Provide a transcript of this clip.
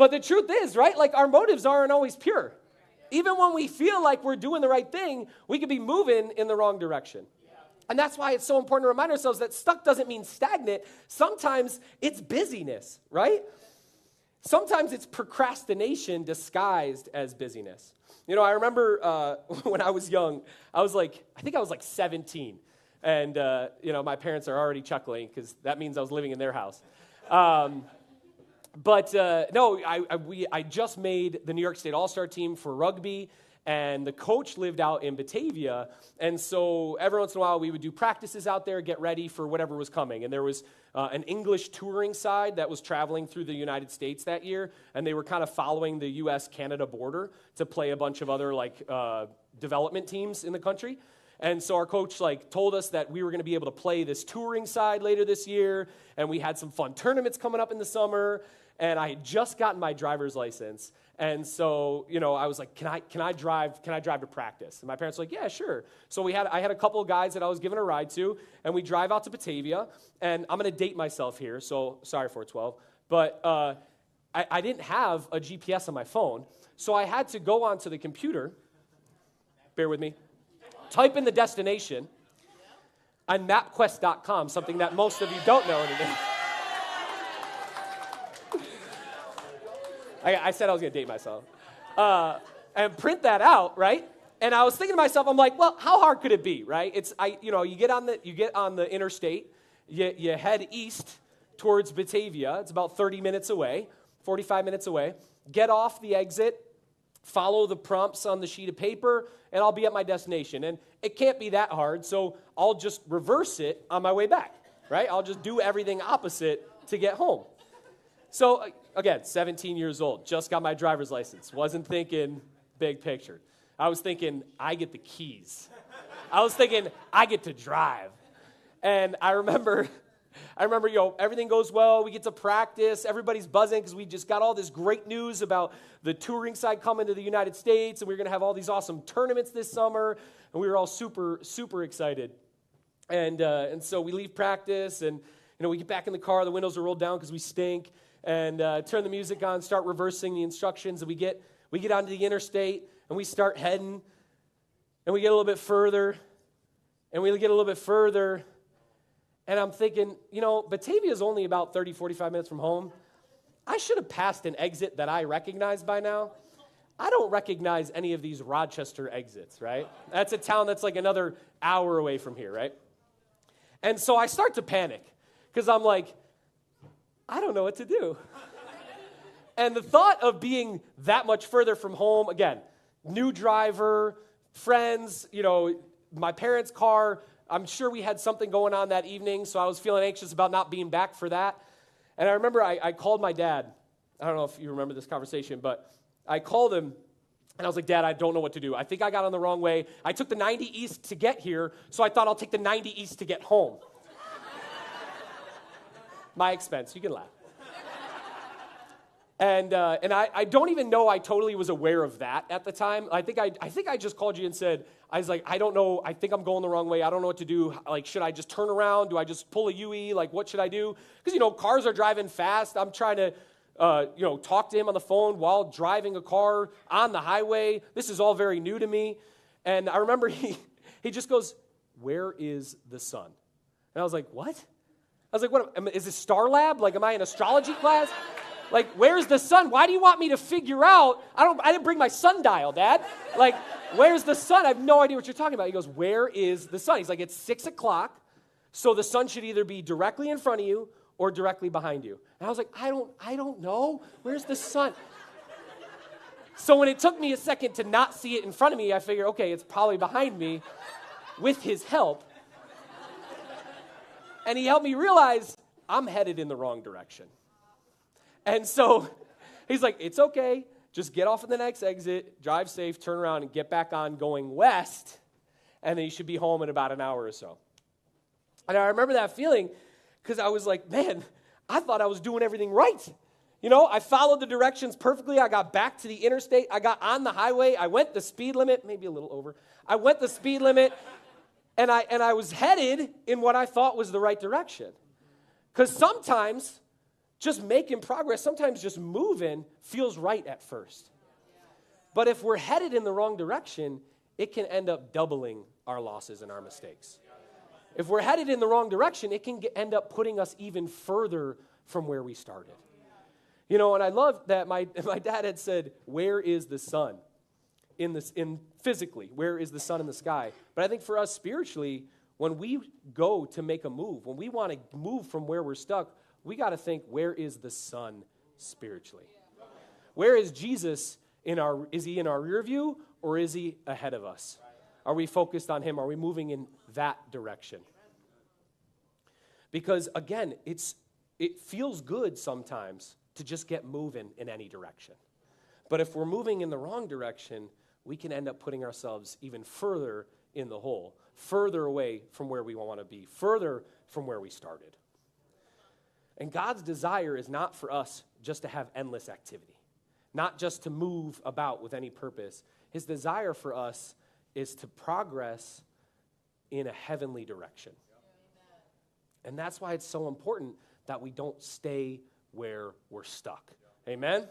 But the truth is, right, like our motives aren't always pure. Even when we feel like we're doing the right thing, we could be moving in the wrong direction. And that's why it's so important to remind ourselves that stuck doesn't mean stagnant. Sometimes it's busyness, right? Sometimes it's procrastination disguised as busyness. You know, I remember when I was young, I think I was like 17. And, my parents are already chuckling because that means I was living in their house. I just made the New York State All-Star team for rugby, and the coach lived out in Batavia, and so every once in a while we would do practices out there, get ready for whatever was coming, and there was an English touring side that was traveling through the United States that year, and they were kind of following the U.S.-Canada border to play a bunch of other, development teams in the country. And so our coach, told us that we were going to be able to play this touring side later this year, and we had some fun tournaments coming up in the summer, and I had just gotten my driver's license. And so, I was like, can I drive to practice? And my parents were like, yeah, sure. So I had a couple of guys that I was giving a ride to, and we drive out to Batavia, and I'm going to date myself here, so sorry, 412. But I didn't have a GPS on my phone, so I had to go onto the computer, bear with me, type in the destination on mapquest.com, something that most of you don't know today. I said I was going to date myself. And print that out, right? And I was thinking to myself, I'm like, well, how hard could it be, right? You get on the interstate, you head east towards Batavia. It's about 30 minutes away, 45 minutes away. Get off the exit, follow the prompts on the sheet of paper, and I'll be at my destination. And it can't be that hard, so I'll just reverse it on my way back, right? I'll just do everything opposite to get home. So, again, 17 years old, just got my driver's license. Wasn't thinking big picture. I was thinking, I get the keys. I was thinking, I get to drive. And I remember, everything goes well. We get to practice. Everybody's buzzing because we just got all this great news about the touring side coming to the United States, and we were going to have all these awesome tournaments this summer, and we were all super, super excited. And so we leave practice, and we get back in the car. The windows are rolled down because we stink, and turn the music on, start reversing the instructions, and we get onto the interstate, and we start heading, and we get a little bit further, and we get a little bit further, and I'm thinking, Batavia is only about 30, 45 minutes from home. I should have passed an exit that I recognize by now. I don't recognize any of these Rochester exits, right? That's a town that's like another hour away from here, right? And so I start to panic because I'm like, I don't know what to do. And the thought of being that much further from home, again, new driver, friends, my parents' car, I'm sure we had something going on that evening, so I was feeling anxious about not being back for that. And I remember I called my dad. I don't know if you remember this conversation, but I called him, and I was like, Dad, I don't know what to do. I think I got on the wrong way. I took the 90 East to get here, so I thought I'll take the 90 East to get home. My expense. You can laugh. And I don't even know I totally was aware of that at the time. I think I just called you and said, I was like, I don't know. I think I'm going the wrong way. I don't know what to do. Like, should I just turn around? Do I just pull a UE? Like, what should I do? Because, cars are driving fast. I'm trying to, talk to him on the phone while driving a car on the highway. This is all very new to me. And I remember he just goes, where is the sun? And I was like, what? I was like, what? Is this Star Lab? Like, am I in astrology class? Like, where's the sun? Why do you want me to figure out? I didn't bring my sundial, Dad. Like, where's the sun? I have no idea what you're talking about. He goes, where is the sun? He's like, it's 6 o'clock, so the sun should either be directly in front of you or directly behind you. And I was like, I don't know. Where's the sun? So when it took me a second to not see it in front of me, I figured, okay, it's probably behind me with his help. And he helped me realize I'm headed in the wrong direction. And so he's like, it's okay. Just get off at the next exit, drive safe, turn around, and get back on going west, and then you should be home in about an hour or so. And I remember that feeling because I was like, man, I thought I was doing everything right. I followed the directions perfectly. I got back to the interstate. I got on the highway. I went the speed limit, maybe a little over. I went the speed limit, and I was headed in what I thought was the right direction. Because sometimes just making progress, sometimes just moving feels right at first. But if we're headed in the wrong direction, it can end up doubling our losses and our mistakes. If we're headed in the wrong direction, it can end up putting us even further from where we started. You know, and I love that my dad had said, where is the sun? In physically, where is the sun in the sky? But I think for us spiritually, when we go to make a move, when we want to move from where we're stuck, we got to think, where is the sun spiritually? Where is Jesus is he in our rear view or is he ahead of us? Are we focused on him? Are we moving in that direction? Because again, it feels good sometimes to just get moving in any direction. But if we're moving in the wrong direction, we can end up putting ourselves even further in the hole, further away from where we want to be, further from where we started. And God's desire is not for us just to have endless activity, not just to move about with any purpose. His desire for us is to progress in a heavenly direction. And that's why it's so important that we don't stay where we're stuck. Amen?